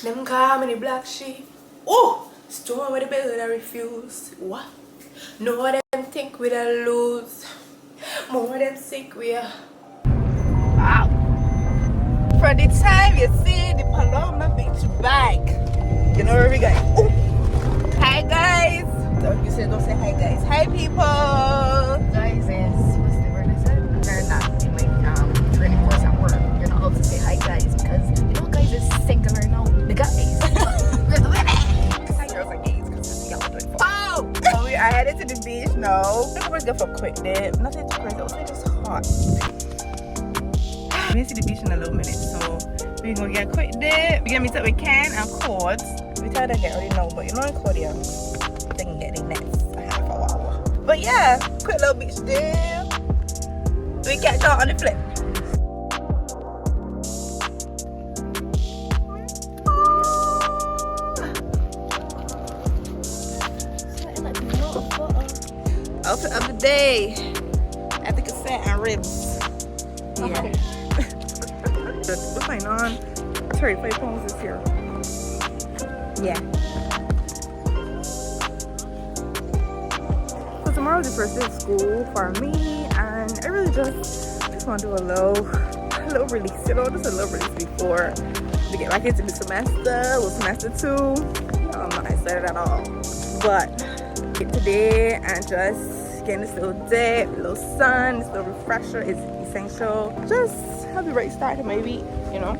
Them call me the black sheep. Oh, storm with the build I refuse. What? No them think we da lose. More them sick we are. Wow. For the time you see the Paloma Beach bag, you know where we going. Oh. Hi guys. So you say don't say hi guys. Hi people. Guys is, what's the word I said? They're not in like training course at work. You're not allowed to say hi guys because you know guys is singular now. The guys. We're the women. Hi girls and gays because y'all doing fun. Oh! So we are headed to the beach now. We're going for a quick dip. Nothing too crazy. Also just hot. We're going to see the beach in a little minute. So we're going to get a quick dip. We're going to meet up with Ken and Cords. We tried to get already know, but you know in Korea, they can get their nets a half an hour. But yeah, quick little beach dip. We catch y'all on the flip. Outfit of the day. I think it's set and ribs. Yeah. What's going on? 35 pounds this year. Yeah. So tomorrow's the first day of school for me, and I really just want to do a little release, you know, just a little release before we get back into the semester, well, semester 2. I'm not excited at all. But today and just getting this little dip, little sun, this little refresher is essential. Just have the right start to my week, you know.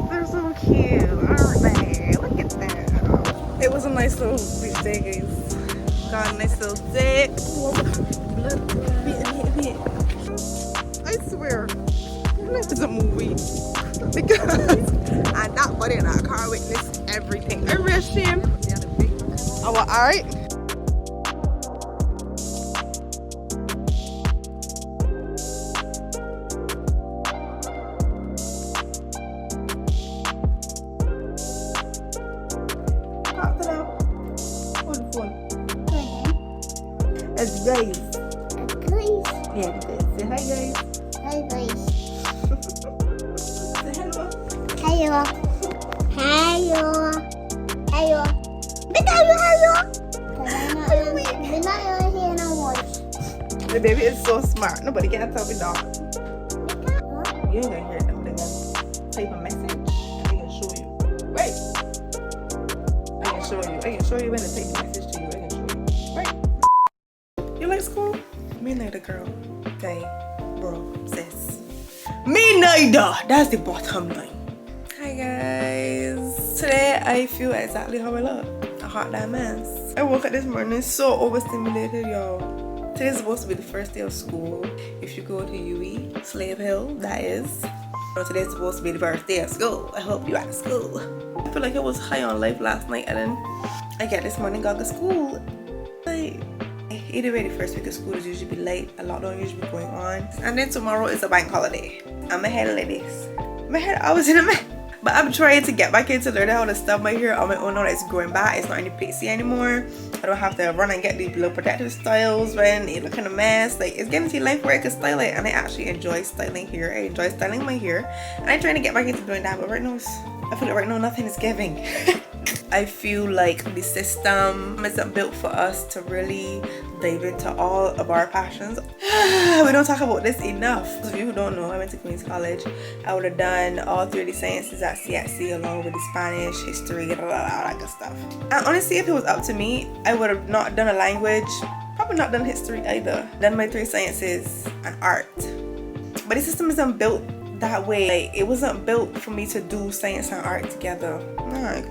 They're so cute, aren't they? Look at them. It was a nice little beach day, guys. Got a nice little dip. I swear, this is a movie. Because and that buddy in that car witnessed everything. I rushed him. I was alright. It's guys. Yeah, guys. Say hi, guys. Hi guys. Say hello. Hello. Hello. Hello. We're not hear no voice. The baby is so smart. Nobody can tell me dog. What? You ain't gonna hear them. They're gonna type a message and they can show you. Right. I can show you when they type a message to you. I can show you. Right. You like school? Me neither, girl. Okay, bro, sis. Me neither. That's the bottom line. Hi guys. Today I feel exactly how I look. A hot damn mess. I woke up this morning so overstimulated, y'all. Today's supposed to be the first day of school. If you go to UE, Slave Hill, that is. So today's supposed to be the first day of school. I hope you at school. I feel like I was high on life last night, and then I get this morning, got to school. Like, either way, the first week of school is usually be late. A lot don't usually be going on. And then tomorrow is a bank holiday. I'm ahead like this. My hair, I was in a mess. But I'm trying to get back into learning how to style my hair on my own now that it's growing back. It's not any pixie anymore. I don't have to run and get these little protective styles when it looking a mess. Like, it's getting to life where I can style it, and I actually enjoy styling hair. I enjoy styling my hair, and I'm trying to get back into doing that. But right now, I feel like right now nothing is giving. I feel like the system isn't built for us to really dive into all of our passions. We don't talk about this enough. Those of you who don't know, I went to community college. I would have done all 3 of the sciences at CSC along with the Spanish, history, all that good stuff. And honestly, if it was up to me, I would have not done a language, probably not done history either. Done my 3 sciences and art. But the system isn't built that way. Like, it wasn't built for me to do science and art together. Like,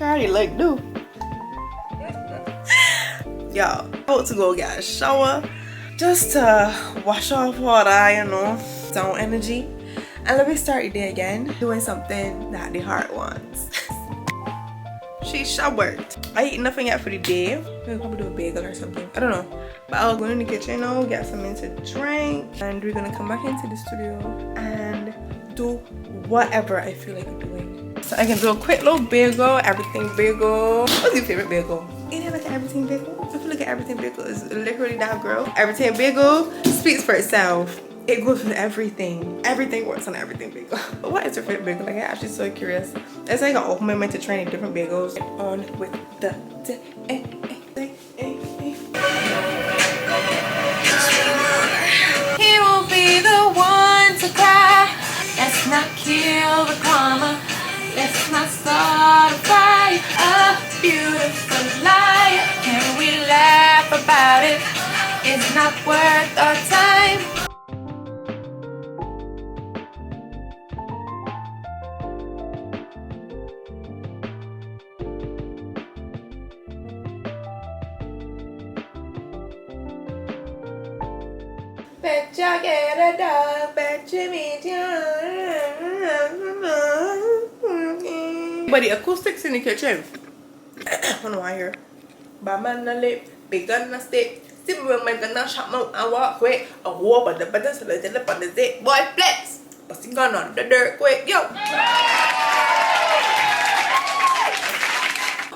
I already like do. Y'all, about to go get a shower just to wash off all that, you know, down energy, and let me start the day again doing something that the heart wants. She showered. I eat nothing yet for the day. Maybe probably do a bagel or something. I don't know. But I'll go in the kitchen now, get something to drink, and we're gonna come back into the studio and do whatever I feel like doing. So I can do a quick little bagel, everything bagel. What's your favorite bagel? Ain't it like an everything bagel? I feel like an everything bagel is literally that girl. Everything bagel speaks for itself. It goes with everything. Everything works on everything bagel. But what is your favorite bagel? Like, I'm actually so curious. It's like an open my mind to trying different bagels. On with the he will be the one to cry. Let's not kill the karma. Let's not start a fire. A beautiful lie. Can we laugh about it? It's not worth our time. Bet you get a dog, bet you meet you. But the acoustics in the kitchen. I don't know why I hear. Banana lip, big gun stick. Simple man gonna shop mouth and walk quick. A war but the buttons so little up on the zip. Boy flex. Busting gun on the dirt quick. Yo.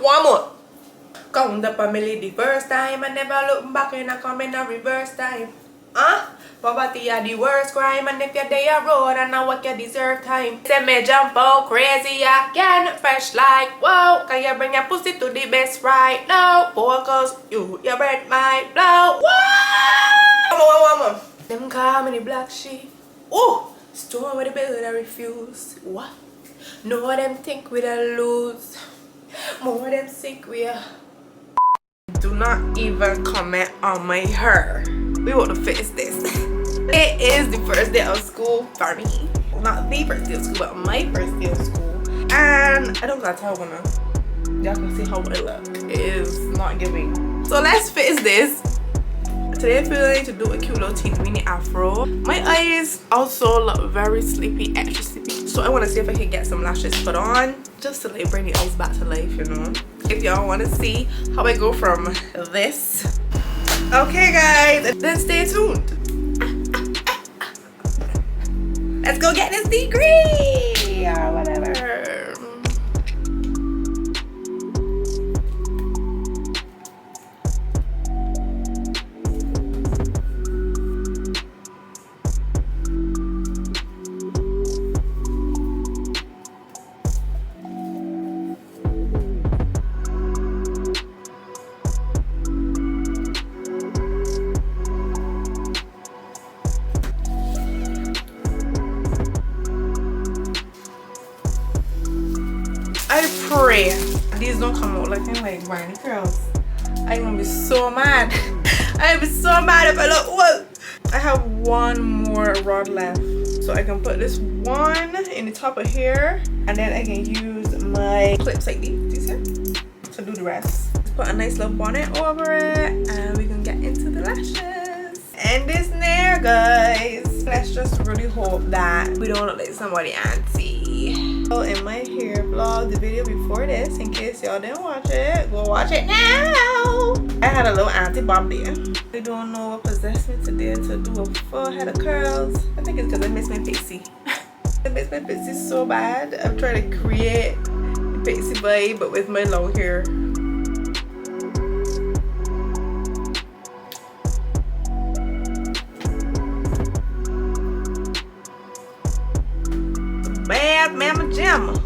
One more. Count up a milli the first time. I never look back and I come in a reverse time. Poverty are the worst crime, and if you're there road and I work you deserve time. Say me jump out crazy again, fresh like whoa. Can you bring your pussy to the best right now? Focus, your breath might blow. Whoa! One more. Them call me the black sheep. Ooh, store with the bill I refuse. What? No them think we da lose. More them sick we are. Do not even comment on my hair. We want to fix this. It is the first day of school for me. Not the first day of school, but my first day of school. And I don't gotta tell when y'all can see how I look. It is not giving. So let's fix this. Today I feel like to do a cute little teeny weeny afro. My eyes also look very sleepy, extra sleepy. So I want to see if I can get some lashes put on. Just to like bring the eyes back to life, you know. If y'all want to see how I go from this. Okay guys, then stay tuned. Let's go get this degree or whatever. I pray these don't come out looking like Barney curls. I'm gonna be so mad. I'll be so mad if I look. Whoa! I have one more rod left, so I can put this one in the top of here, and then I can use my clips like these here to do the rest. Put a nice little bonnet over it, and we can get into the lashes. And this nair, guys. Let's just really hope that we don't look like somebody auntie. So in my hair vlog, the video before this, in case y'all didn't watch it, go watch it now. I had a little auntie bob there. I don't know what possessed me today to do a full head of curls. I think it's because I miss my pixie. I miss my pixie so bad. I'm trying to create the pixie vibe, but with my long hair. Bad mama jamma,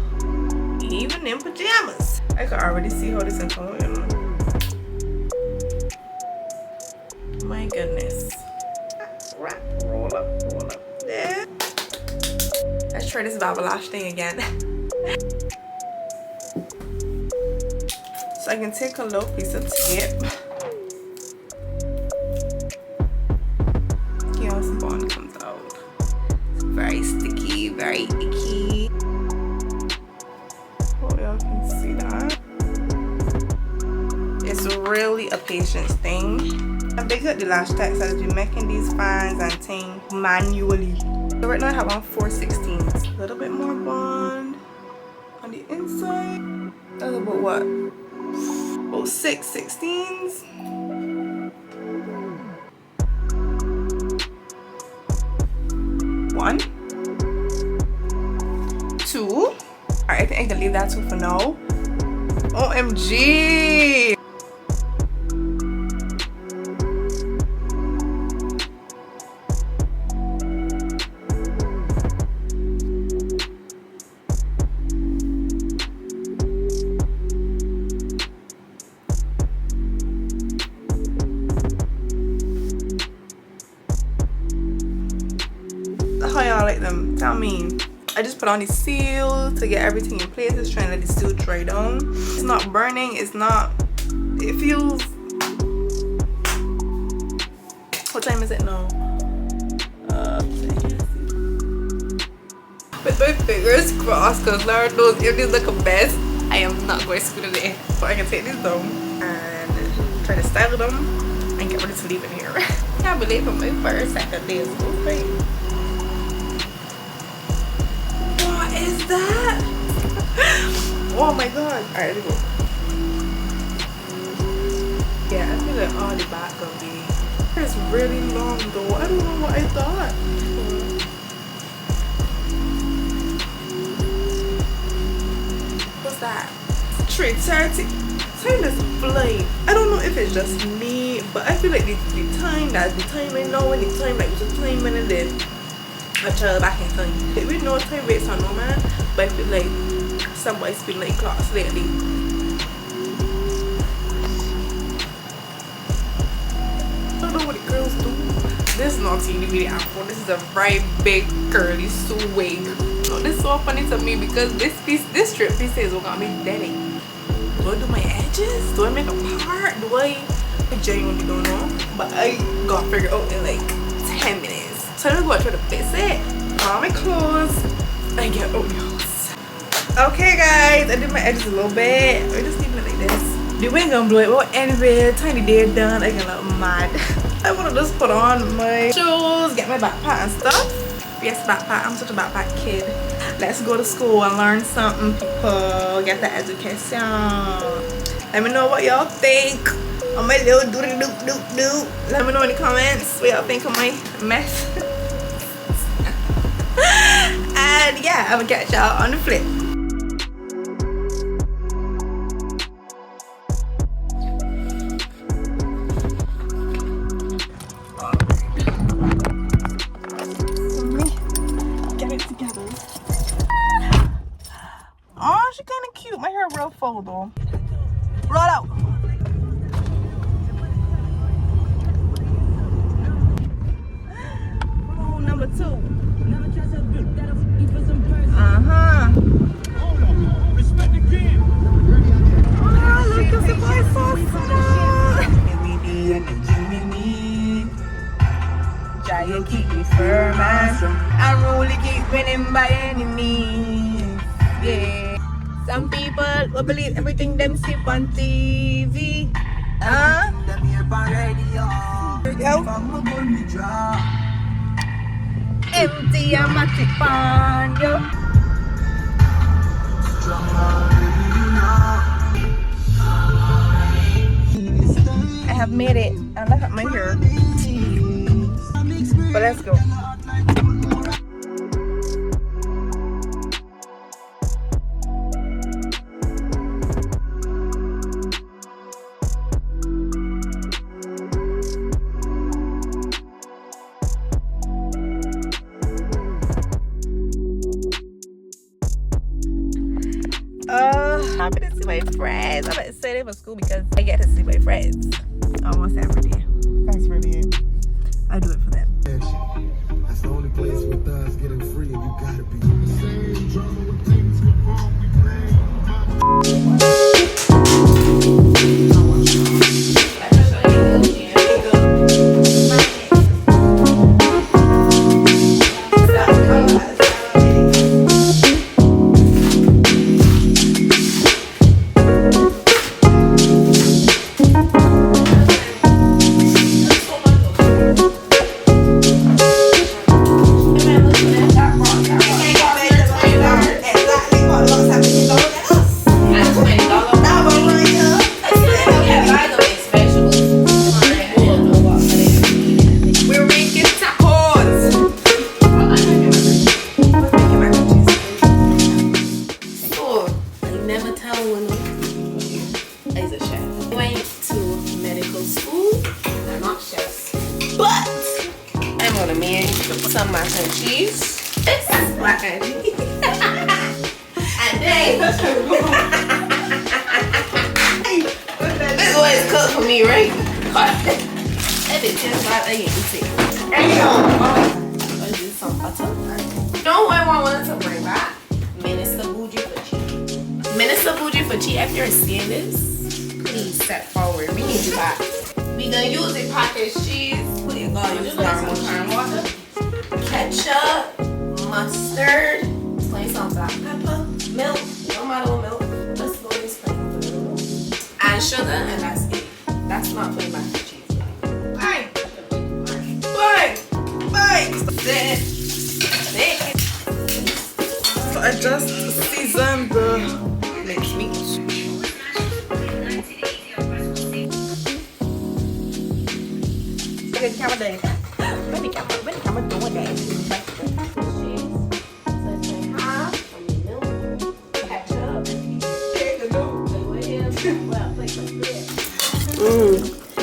even in pajamas. I can already see how this is going, you know. My goodness. Right, roll up there. Let's try this Baba Lash thing again. So I can take a little piece of tape. See how this bond comes out. It's very sticky, very icky. Hope y'all can see that. It's really a patience thing. I picked up the lash tech, so I've been making these fans and things manually. So right now I have on 4/16. A little bit more bond on the inside. That's about what? About 6/16. One, Alright, I think I can leave that too for now. OMG! How y'all like them? Tell me. I just put on the seal to get everything in place. Just trying to let the seal dry down. It's not burning. It's not. It feels. What time is it now? With my fingers crossed, cause Lord knows if this look a mess, I am not going to school today. So I can take these down and try to style them and get ready to leave in here. Can't believe I'm my first second day of school. Right? What is that? Oh my god! Alright, let's go. Yeah, I feel like all the back of the hair is really long though. I don't know what I thought. What's that? 3:30. Time is flying. I don't know if it's just me, but I feel like the time that's the time I know and the time like the time when I did a child back in time. We know time waits on no man, but I feel like somebody's been like clocks lately. I don't know what the girls do. This is not teeny weeny afro. This is a very big curly wig. No, this is so funny to me because this strip piece is what got me deading. Do I do my edges? Do I make a part? Do I genuinely don't know. But I got figured out in like 10 minutes. So I'm gonna go try to fix it. Put on my clothes and get out the house. Okay guys, I did my edges a little bit. We're just leaving it like this. The wig gonna blow it. Well anyway, tiny day done. I get a little mad. I wanna just put on my shoes, get my backpack and stuff. Yes, backpack. I'm such a backpack kid. Let's go to school and learn something, people. Get the education. Let me know what y'all think on my little doo-doo-doo-doo-doo. Let me know in the comments what y'all think of my mess. And yeah, I'm gonna catch y'all on the flip. Oh, she kind of cute. My hair real full though. Roll out. Oh, number 2. Oh, look at the boy so small. Giant keep me firm and strong. I'm really keep winning by any means. Yeah. Some people will believe everything them see on TV. Here we go. Empty a matic pan, yo. I have made it. I left my hair. But let's go. Happy to see my friends. I'm excited for school because I get to see my friends almost every day. That's really it. I do it for them. That's the only place with us getting free, and you gotta be the same drama with things before we play. one is a chef. I went to medical school. They're not chefs. But I'm gonna make some mac and cheese. This is mac and cheese. And then this is what is cooked for me, right? And it tastes like I eat it. I'll do some butter. You know what I wanted to bring back? Minister Bougie for cheese. Minister Bougie for cheese. If you're seeing this, please step forward. We need you back. We gonna use the packaged cheese. We're gonna use normal corn water, ketchup, mustard, plain some black pepper, milk. No matter what milk. Let's go this plain, and sugar, and that's it. That's not plain mac and cheese. Bye. Bye. Bye. So I just seasoned the next meat. Cái camera đây. Bên camera doing that.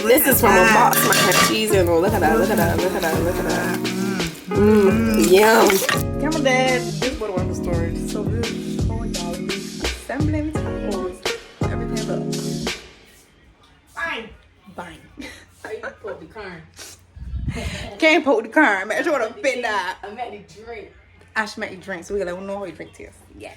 This is from a box. My cheese and look at that. Yum. Camera dad. This is what I want the story. So good. Oh y'all, assembling tacos. Everything up. Fine. How you put the corn? Can't poke the car. Man, sure to fit that. I'm at the drink. I should make you drink, so we gotta know how you drink tastes. Yeah.